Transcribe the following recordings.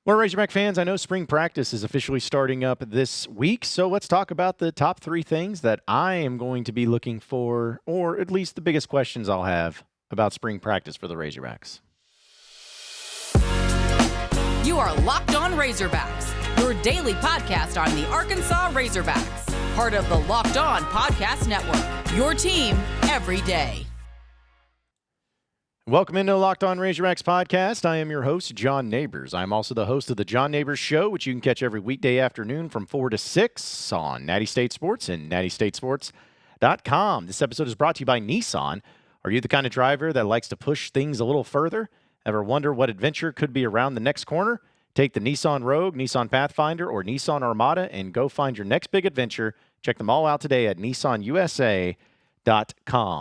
Well, Razorback fans, I know spring practice is officially starting up this week, so let's talk about the top 3 things that I am going to be looking for, or at least the biggest questions I'll have about spring practice for the Razorbacks. You are Locked On Razorbacks, your daily podcast on the Arkansas Razorbacks, part of the Locked On Podcast Network, your team every day. Welcome into the Locked On Razorbacks podcast. I am your host, John Neighbors. I'm also the host of the John Neighbors Show, which you can catch every weekday afternoon from 4 to 6 on Natty State Sports and nattystatesports.com. This episode is brought to you by Nissan. Are you the kind of driver that likes to push things a little further? Ever wonder what adventure could be around the next corner? Take the Nissan Rogue, Nissan Pathfinder, or Nissan Armada and go find your next big adventure. Check them all out today at nissanusa.com.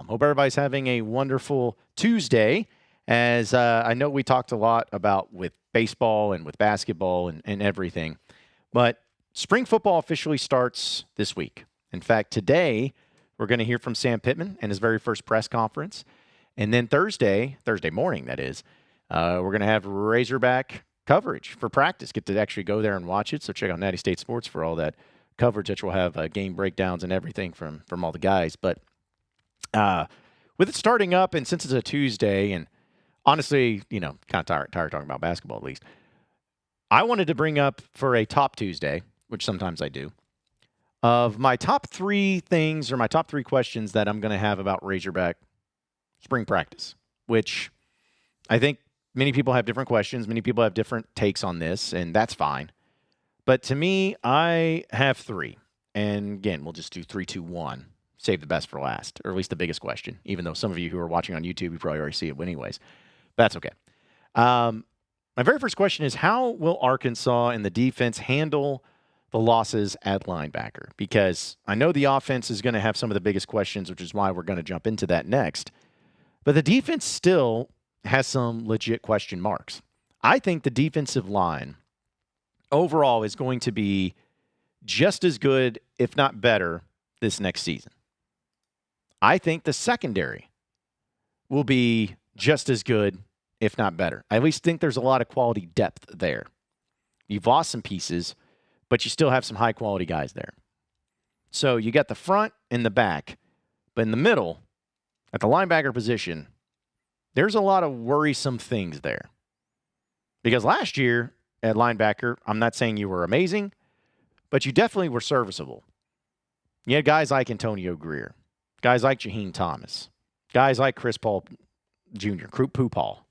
Hope everybody's having a wonderful Tuesday, as I know we talked a lot about with baseball and with basketball and everything, but spring football officially starts this week. In fact, today we're going to hear from Sam Pittman in his very first press conference, and then Thursday morning, that is, we're going to have Razorback coverage for practice. Get to actually go there and watch it, so check out Natty State Sports for all that coverage, which will have game breakdowns and everything from all the guys, but with it starting up, and since it's a Tuesday, and honestly, kind of tired talking about basketball at least, I wanted to bring up for a Top Tuesday, which sometimes I do, of my top 3 things or my top 3 questions that I'm going to have about Razorback spring practice, which I think many people have different questions. Many people have different takes on this, and that's fine. But to me, I have 3. And again, we'll just do 3, 2, 1. Save the best for last, or at least the biggest question, even though some of you who are watching on YouTube, you probably already see it anyways. But that's okay. My very first question is, how will Arkansas and the defense handle the losses at linebacker? Because I know the offense is going to have some of the biggest questions, which is why we're going to jump into that next. But the defense still has some legit question marks. I think the defensive line overall is going to be just as good, if not better, this next season. I think the secondary will be just as good, if not better. I at least think there's a lot of quality depth there. You've lost some pieces, but you still have some high-quality guys there. So you got the front and the back, but in the middle, at the linebacker position, there's a lot of worrisome things there. Because last year at linebacker, I'm not saying you were amazing, but you definitely were serviceable. You had guys like Antonio Greer, guys like Jaheim Thomas, guys like Chris Paul Jr., Pooh Paul,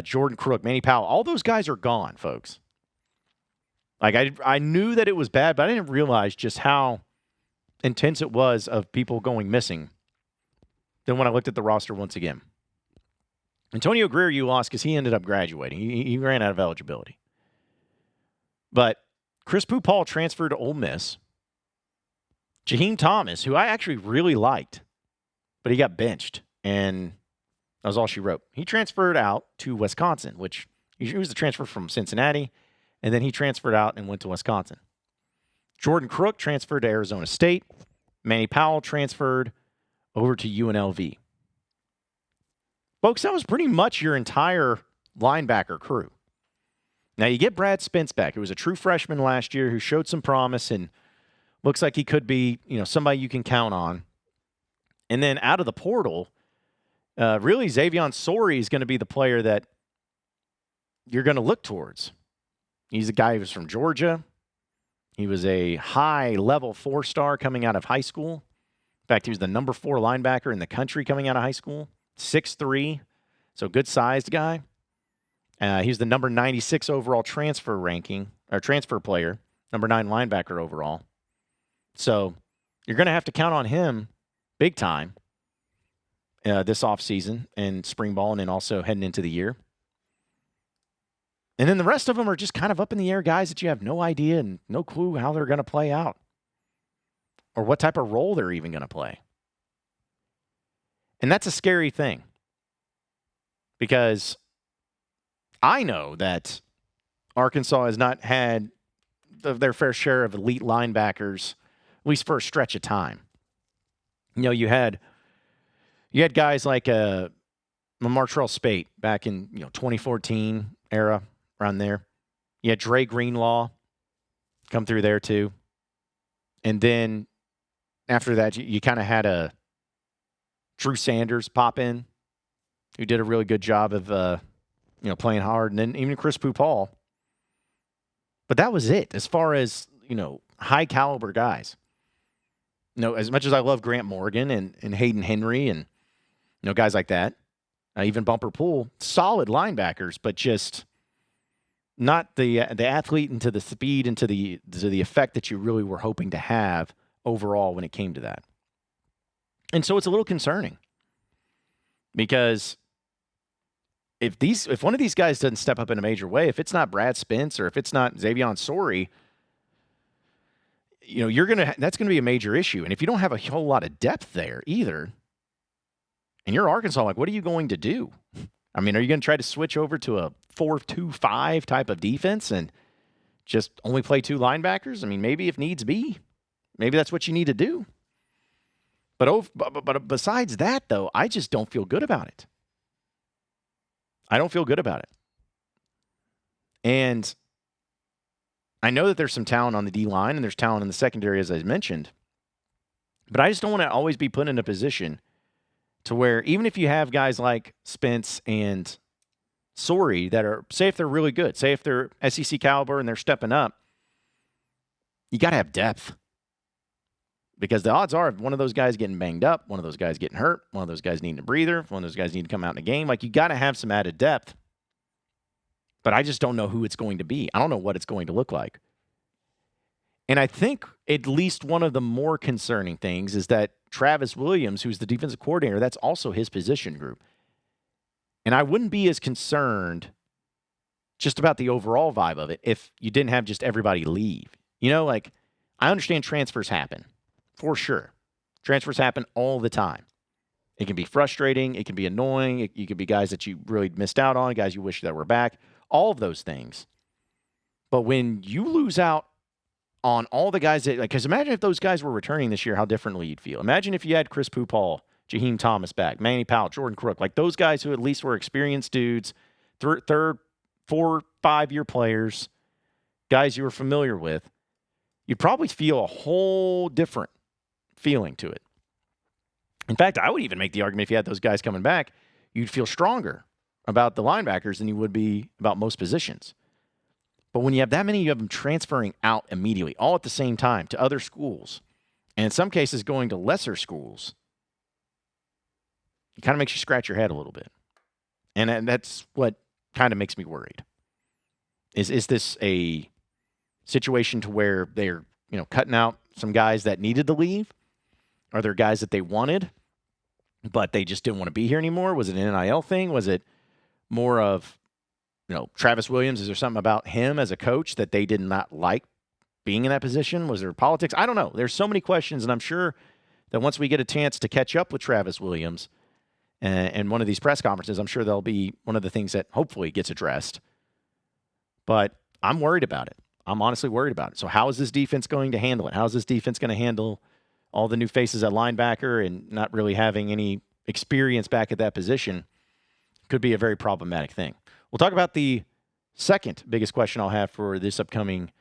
Jordan Crook, Manny Powell. All those guys are gone, folks. Like, I knew that it was bad, but I didn't realize just how intense it was of people going missing. Then when I looked at the roster once again. Antonio Greer you lost because he ended up graduating. He ran out of eligibility. But Chris Pooh Paul transferred to Ole Miss. Jaheim Thomas, who I actually really liked, but he got benched, and that was all she wrote. He transferred out to Wisconsin, which he was the transfer from Cincinnati, and then he transferred out and went to Wisconsin. Jordan Crook transferred to Arizona State. Manny Powell transferred over to UNLV. Folks, that was pretty much your entire linebacker crew. Now, you get Brad Spence back, who was a true freshman last year, who showed some promise and looks like he could be, somebody you can count on. And then out of the portal, really, Xavion Sorey is going to be the player that you're going to look towards. He's a guy who was from Georgia. He was a high-level 4-star coming out of high school. In fact, he was the number 4 linebacker in the country coming out of high school. 6'3", so good-sized guy. He was the number 96 overall transfer player, number 9 linebacker overall. So you're going to have to count on him big time this offseason and spring ball, and then also heading into the year. And then the rest of them are just kind of up in the air guys that you have no idea and no clue how they're going to play out or what type of role they're even going to play. And that's a scary thing because I know that Arkansas has not had their fair share of elite linebackers, at least for a stretch of time. You had guys like Martrell Spate back in 2014 era, around there. You had Dre Greenlaw come through there too. And then after that, you kind of had a Drew Sanders pop in, who did a really good job of playing hard, and then even Chris Paul. But that was it as far as, high caliber guys. As much as I love Grant Morgan and Hayden Henry and guys like that, even Bumper Poole, solid linebackers, but just not the athlete and to the speed and to the effect that you really were hoping to have overall when it came to that. And so it's a little concerning because if one of these guys doesn't step up in a major way, if it's not Brad Spence or if it's not Xavion Sorey, that's gonna be a major issue. And if you don't have a whole lot of depth there either, and you're Arkansas, what are you going to do? I mean, are you going to try to switch over to a 4-2-5 type of defense and just only play 2 linebackers? I mean, maybe if needs be, maybe that's what you need to do. But besides that, though, I just don't feel good about it. I don't feel good about it. And I know that there's some talent on the D-line and there's talent in the secondary, as I mentioned. But I just don't want to always be put in a position to where even if you have guys like Spence and Sorey that are, say if they're really good, say if they're SEC caliber and they're stepping up, you got to have depth. Because the odds are if one of those guys getting banged up, one of those guys getting hurt, one of those guys needing a breather, one of those guys need to come out in a game, you got to have some added depth. But I just don't know who it's going to be. I don't know what it's going to look like. And I think at least one of the more concerning things is that Travis Williams, who's the defensive coordinator, that's also his position group. And I wouldn't be as concerned just about the overall vibe of it if you didn't have just everybody leave. I understand transfers happen, for sure. Transfers happen all the time. It can be frustrating. It can be annoying. You could be guys that you really missed out on, guys you wish that were back, all of those things. But when you lose out on all the guys that, because imagine if those guys were returning this year, how differently you'd feel. Imagine if you had Chris Paul, Jaheim Thomas back, Manny Powell, Jordan Crook, those guys who at least were experienced dudes, 3rd, 4, 5-year players, guys you were familiar with. You'd probably feel a whole different feeling to it. In fact, I would even make the argument if you had those guys coming back, you'd feel stronger about the linebackers than you would be about most positions. But when you have that many, you have them transferring out immediately, all at the same time, to other schools, and in some cases going to lesser schools, it kind of makes you scratch your head a little bit. And that's what kind of makes me worried. Is this a situation to where they're cutting out some guys that needed to leave? Are there guys that they wanted, but they just didn't want to be here anymore? Was it an NIL thing? Was it more of, Travis Williams? Is there something about him as a coach that they did not like being in that position? Was there politics? I don't know. There's so many questions, and I'm sure that once we get a chance to catch up with Travis Williams and one of these press conferences, I'm sure that'll be one of the things that hopefully gets addressed. But I'm worried about it. I'm honestly worried about it. So how is this defense going to handle it? How is this defense going to handle all the new faces at linebacker and not really having any experience back at that position? Could be a very problematic thing. We'll talk about the second biggest question I'll have for this upcoming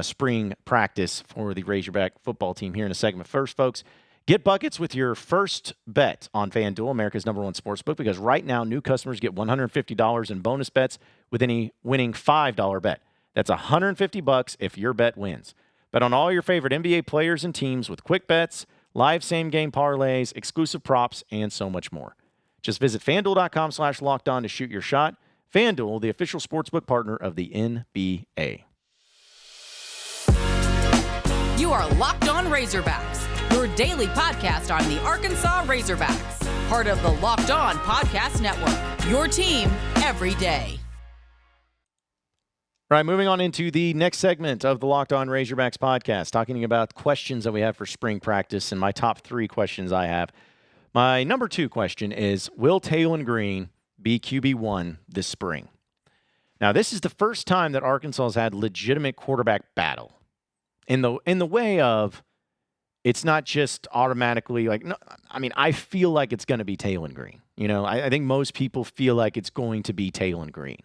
spring practice for the Razorback football team here in a segment. First, folks, get buckets with your first bet on FanDuel, America's #1 sportsbook, because right now new customers get $150 in bonus bets with any winning $5 bet. That's $150 if your bet wins. Bet on all your favorite NBA players and teams with quick bets, live same-game parlays, exclusive props, and so much more. Just visit FanDuel.com/lockedon to shoot your shot. FanDuel, the official sportsbook partner of the NBA. You are Locked On Razorbacks, your daily podcast on the Arkansas Razorbacks. Part of the Locked On Podcast Network, your team every day. All right, moving on into the next segment of the Locked On Razorbacks podcast, talking about questions that we have for spring practice and my top 3 questions I have. My number 2 question is, will Taylen Green be QB1 this spring? Now, this is the first time that Arkansas has had legitimate quarterback battle in the way of it's not just automatically no, I mean, I feel like it's going to be Taylen Green. I think most people feel like it's going to be Taylen Green.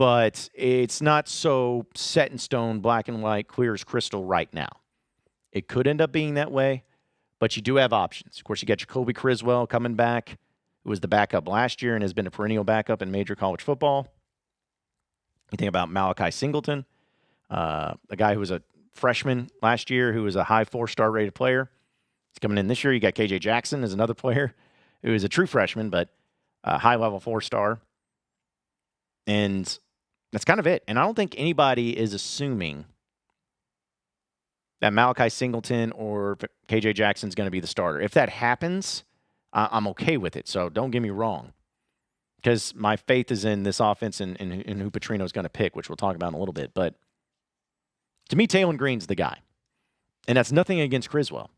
but it's not so set in stone, black and white, clear as crystal right now. It could end up being that way, but you do have options. Of course, you got Jacoby Criswell coming back, who was the backup last year and has been a perennial backup in major college football. You think about Malachi Singleton, a guy who was a freshman last year who was a high 4-star rated player. He's coming in this year. You got KJ Jackson as another player who is a true freshman, but a high-level 4-star. And that's kind of it. And I don't think anybody is assuming that Malachi Singleton or KJ Jackson is going to be the starter. If that happens, I'm okay with it. So don't get me wrong, because my faith is in this offense and who Petrino is going to pick, which we'll talk about in a little bit. But to me, Taylen Green's the guy. And that's nothing against Criswell,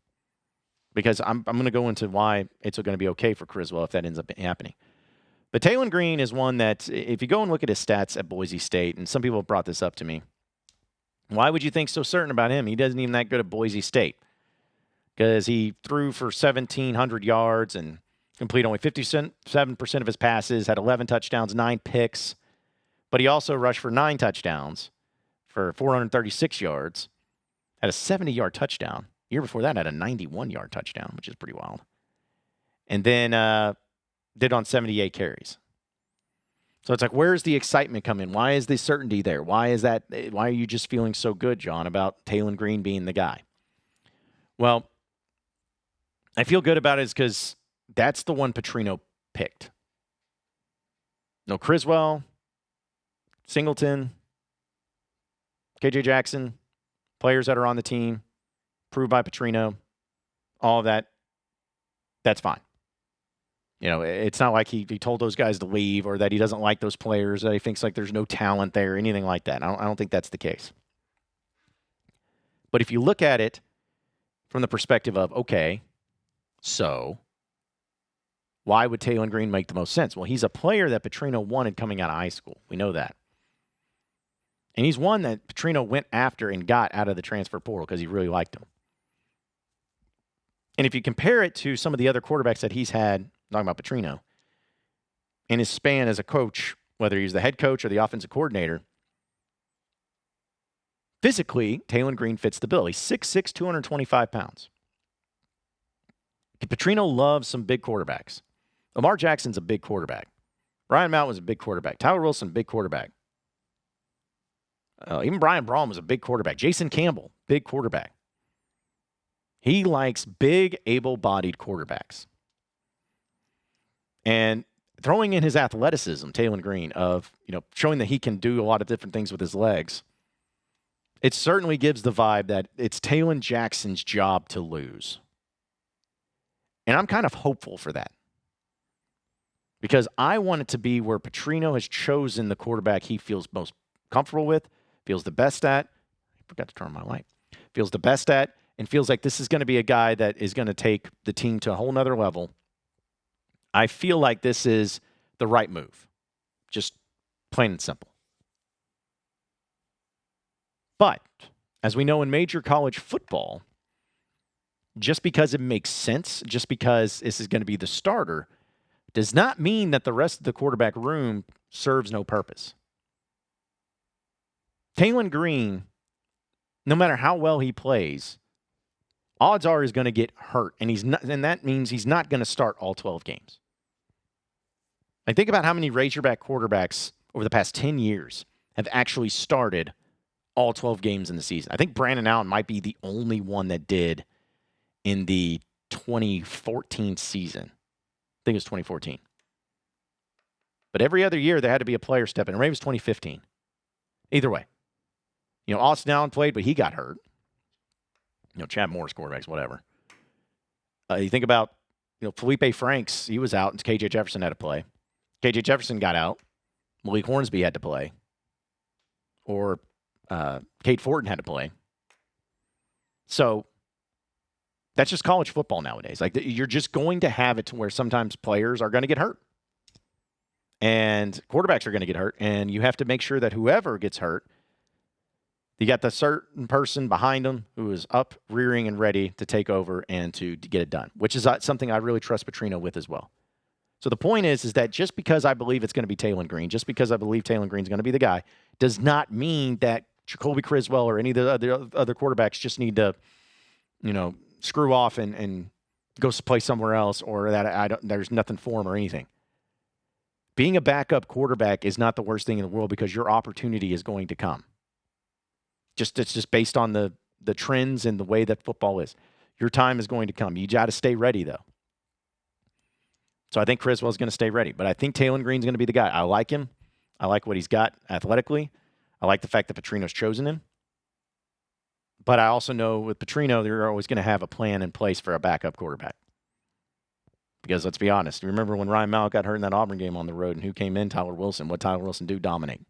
because I'm going to go into why it's going to be okay for Criswell if that ends up happening. But Taylen Green is one that, if you go and look at his stats at Boise State, and some people have brought this up to me, why would you think so certain about him? He doesn't even that good at Boise State, because he threw for 1,700 yards and completed only 57% of his passes, had 11 touchdowns, 9 picks, but he also rushed for 9 touchdowns for 436 yards, had a 70-yard touchdown. The year before that, had a 91-yard touchdown, which is pretty wild. And then did on 78 carries. So it's like, where's the excitement come in? Why is the certainty there? Why are you just feeling so good, John, about Taylen Green being the guy? Well, I feel good about it because that's the one Petrino picked. No Criswell, Singleton, KJ Jackson, players that are on the team, approved by Petrino, all of that, that's fine. You know, it's not like he told those guys to leave, or that he doesn't like those players, that he thinks like there's no talent there, anything like that. I don't think that's the case. But if you look at it from the perspective of, okay, so why would Taylen Green make the most sense? Well, he's a player that Petrino wanted coming out of high school. We know that. And he's one that Petrino went after and got out of the transfer portal because he really liked him. And if you compare it to some of the other quarterbacks that he's had, talking about Petrino, in his span as a coach, whether he's the head coach or the offensive coordinator, physically, Taylen Green fits the bill. He's 6'6", 225 pounds. Petrino loves some big quarterbacks. Lamar Jackson's a big quarterback. Ryan Mount was a big quarterback. Tyler Wilson, big quarterback. Even Brian Braun was a big quarterback. Jason Campbell, big quarterback. He likes big, able-bodied quarterbacks. And throwing in his athleticism, Taylen Green, of, showing that he can do a lot of different things with his legs, it certainly gives the vibe that it's Taylen Jackson's job to lose. And I'm kind of hopeful for that, because I want it to be where Petrino has chosen the quarterback he feels most comfortable with, feels the best at. I forgot to turn on my light. Feels the best at, and feels like this is going to be a guy that is going to take the team to a whole nother level. I feel like this is the right move. Just plain and simple. But, as we know in major college football, just because it makes sense, just because this is going to be the starter, does not mean that the rest of the quarterback room serves no purpose. Taylen Green, no matter how well he plays, odds are he's going to get hurt, and that means he's not going to start all 12 games. Like, think about how many Razorback quarterbacks over the past 10 years have actually started all 12 games in the season. I think Brandon Allen might be the only one that did in the 2014 season. I think it was 2014. But every other year, there had to be a player step in. Maybe it was 2015. Either way. Austin Allen played, but he got hurt. Chad Morris quarterbacks, whatever. You think about, Felipe Franks, he was out, and KJ Jefferson had to play. KJ Jefferson got out. Malik Hornsby had to play. Or Kate Fortin had to play. So that's just college football nowadays. Like, you're just going to have it to where sometimes players are going to get hurt. And quarterbacks are going to get hurt. And you have to make sure that whoever gets hurt, you got the certain person behind them who is up, rearing, and ready to take over and to get it done, which is something I really trust Petrino with as well. So the point is that just because I believe it's going to be Taylen Green, just because I believe Taylen Green is going to be the guy, does not mean that Jacoby Criswell or any of the other quarterbacks just need to, screw off and go play somewhere else, or that there's nothing for him or anything. Being a backup quarterback is not the worst thing in the world because your opportunity is going to come. It's just based on the trends and the way that football is. Your time is going to come. You got to stay ready, though. So I think Criswell's going to stay ready. But I think Taylen Green's going to be the guy. I like him. I like what he's got athletically. I like the fact that Petrino's chosen him. But I also know with Petrino, they're always going to have a plan in place for a backup quarterback. Because let's be honest, remember when Ryan Mallett got hurt in that Auburn game on the road and who came in? Tyler Wilson. What Tyler Wilson do? Dominate.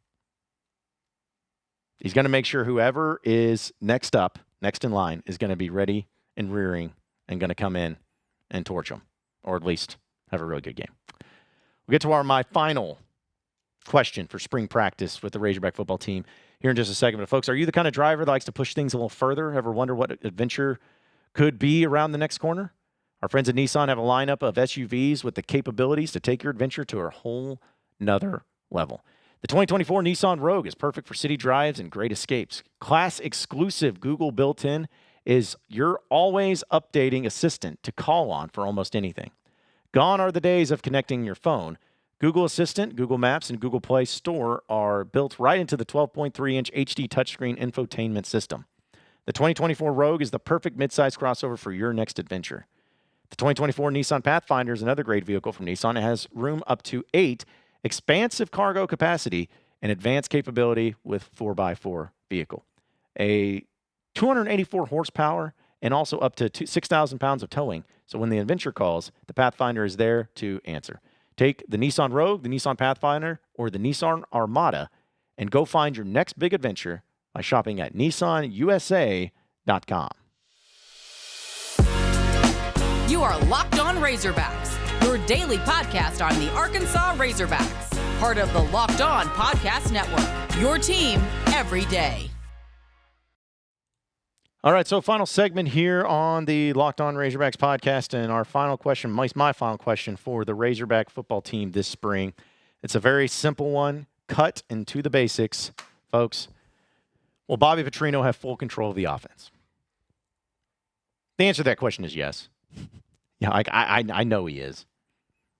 He's going to make sure whoever is next in line, is going to be ready and rearing and going to come in and torch them, or at least have a really good game. We'll get to my final question for spring practice with the Razorback football team here in just a second. But folks, are you the kind of driver that likes to push things a little further? Ever wonder what adventure could be around the next corner? Our friends at Nissan have a lineup of SUVs with the capabilities to take your adventure to a whole nother level. The 2024 Nissan Rogue is perfect for city drives and great escapes. Class exclusive Google built-in is your always updating assistant to call on for almost anything. Gone are the days of connecting your phone. Google Assistant, Google Maps, and Google Play Store are built right into the 12.3-inch HD touchscreen infotainment system. The 2024 Rogue is the perfect midsize crossover for your next adventure. The 2024 Nissan Pathfinder is another great vehicle from Nissan. It has room up to 8, expansive cargo capacity, and advanced capability with 4x4 vehicle. A 284 horsepower and also up to 6,000 pounds of towing. So when the adventure calls, the Pathfinder is there to answer. Take the Nissan Rogue, the Nissan Pathfinder, or the Nissan Armada and go find your next big adventure by shopping at nissanusa.com. You are Locked On Razorbacks, your daily podcast on the Arkansas Razorbacks, part of the Locked On Podcast Network, your team every day. All right, so final segment here on the Locked On Razorbacks podcast, and our final question, my final question for the Razorback football team this spring. It's a very simple one, cut into the basics, folks. Will Bobby Petrino have full control of the offense? The answer to that question is yes. Yeah, I know he is.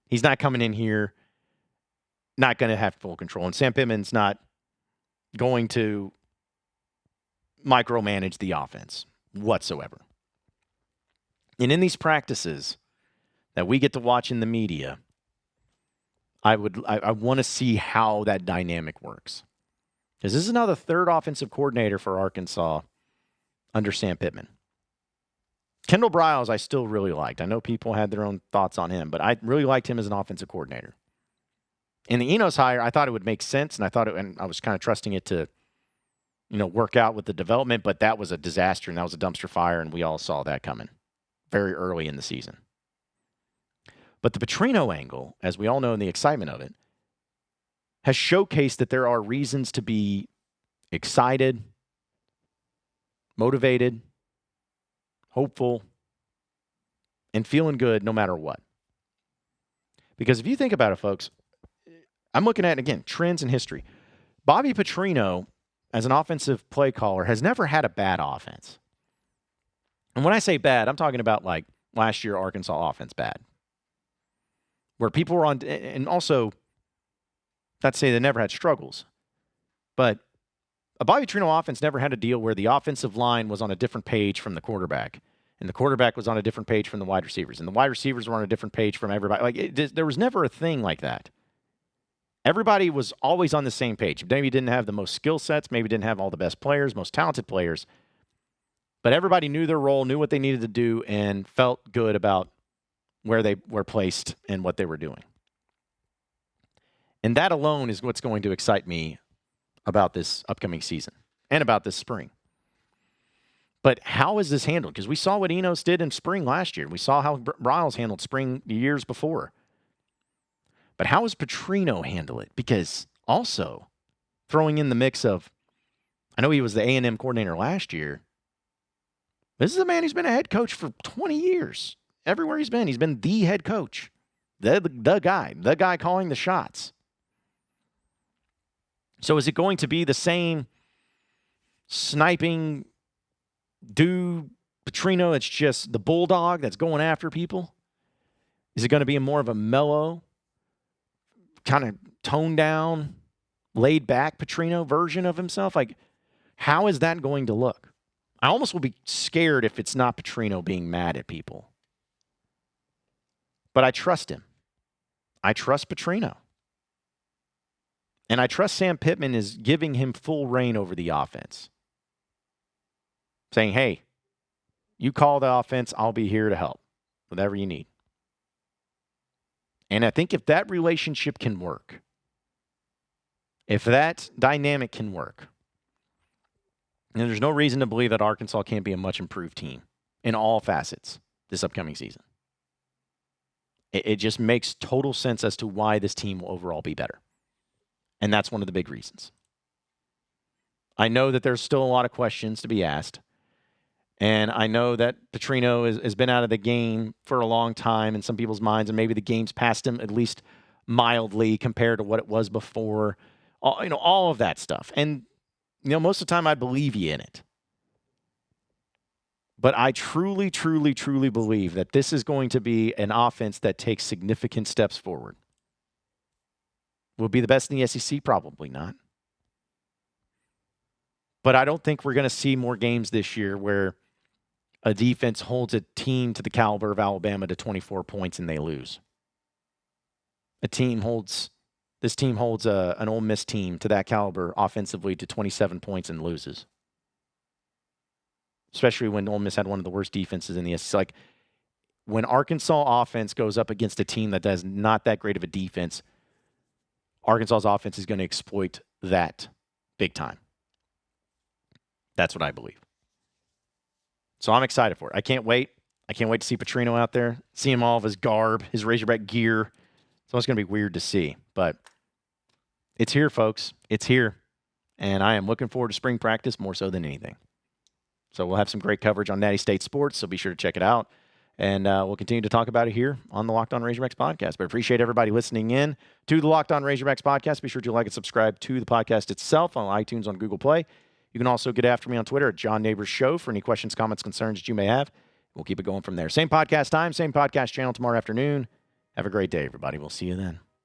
He's not coming in here not going to have full control, and Sam Pittman's not going to micromanage the offense whatsoever. And in these practices that we get to watch in the media, I want to see how that dynamic works. Because this is now the third offensive coordinator for Arkansas under Sam Pittman. Kendall Briles I still really liked. I know people had their own thoughts on him, but I really liked him as an offensive coordinator. In the Enos hire, I thought it would make sense, and I was kind of trusting it to work out with the development, but that was a disaster, and that was a dumpster fire, and we all saw that coming very early in the season. But the Petrino angle, as we all know in the excitement of it, has showcased that there are reasons to be excited, motivated, hopeful, and feeling good no matter what. Because if you think about it, folks, I'm looking at, again, trends in history. Bobby Petrino, as an offensive play caller, has never had a bad offense. And when I say bad, I'm talking about like last year Arkansas offense bad. Where people were on, and also, not to say they never had struggles, but a Bobby Petrino offense never had a deal where the offensive line was on a different page from the quarterback, and the quarterback was on a different page from the wide receivers, and the wide receivers were on a different page from everybody. There was never a thing like that. Everybody was always on the same page. Maybe didn't have the most skill sets, maybe didn't have all the best players, most talented players, but everybody knew their role, knew what they needed to do, and felt good about where they were placed and what they were doing. And that alone is what's going to excite me about this upcoming season and about this spring. But how is this handled? Because we saw what Enos did in spring last year. We saw how Briles handled spring the years before. But how does Petrino handle it? Because also throwing in the mix of, I know he was the A&M coordinator last year. This is a man who's been a head coach for 20 years. Everywhere he's been the head coach. the guy calling the shots. So is it going to be the same sniping dude, Petrino, it's just the bulldog that's going after people? Is it going to be more of a mellow, kind of toned down, laid back Petrino version of himself? Like, how is that going to look? I almost will be scared if it's not Petrino being mad at people. But I trust him. I trust Petrino. And I trust Sam Pittman is giving him full reign over the offense. Saying, hey, you call the offense, I'll be here to help. Whatever you need. And I think if that relationship can work, if that dynamic can work, then there's no reason to believe that Arkansas can't be a much improved team in all facets this upcoming season. It just makes total sense as to why this team will overall be better. And that's one of the big reasons. I know that there's still a lot of questions to be asked. And I know that Petrino has been out of the game for a long time in some people's minds, and maybe the game's passed him at least mildly compared to what it was before. All of that stuff. And, most of the time I believe you in it. But I truly, truly, truly believe that this is going to be an offense that takes significant steps forward. Will it be the best in the SEC? Probably not. But I don't think we're going to see more games this year where a defense holds a team to the caliber of Alabama to 24 points and they lose. This team holds an Ole Miss team to that caliber offensively to 27 points and loses. Especially when Ole Miss had one of the worst defenses in the SEC. Like, when Arkansas offense goes up against a team that does not that great of a defense, Arkansas's offense is going to exploit that big time. That's what I believe. So I'm excited for it. I can't wait. I can't wait to see Petrino out there, see him all of his garb, his Razorback gear. So it's going to be weird to see. But it's here, folks. It's here. And I am looking forward to spring practice more so than anything. So we'll have some great coverage on Natty State Sports, so be sure to check it out. And we'll continue to talk about it here on the Locked On Razorbacks podcast. But I appreciate everybody listening in to the Locked On Razorbacks podcast. Be sure to like and subscribe to the podcast itself on iTunes, on Google Play. You can also get after me on Twitter at John Neighbors Show for any questions, comments, concerns that you may have. We'll keep it going from there. Same podcast time, same podcast channel tomorrow afternoon. Have a great day, everybody. We'll see you then.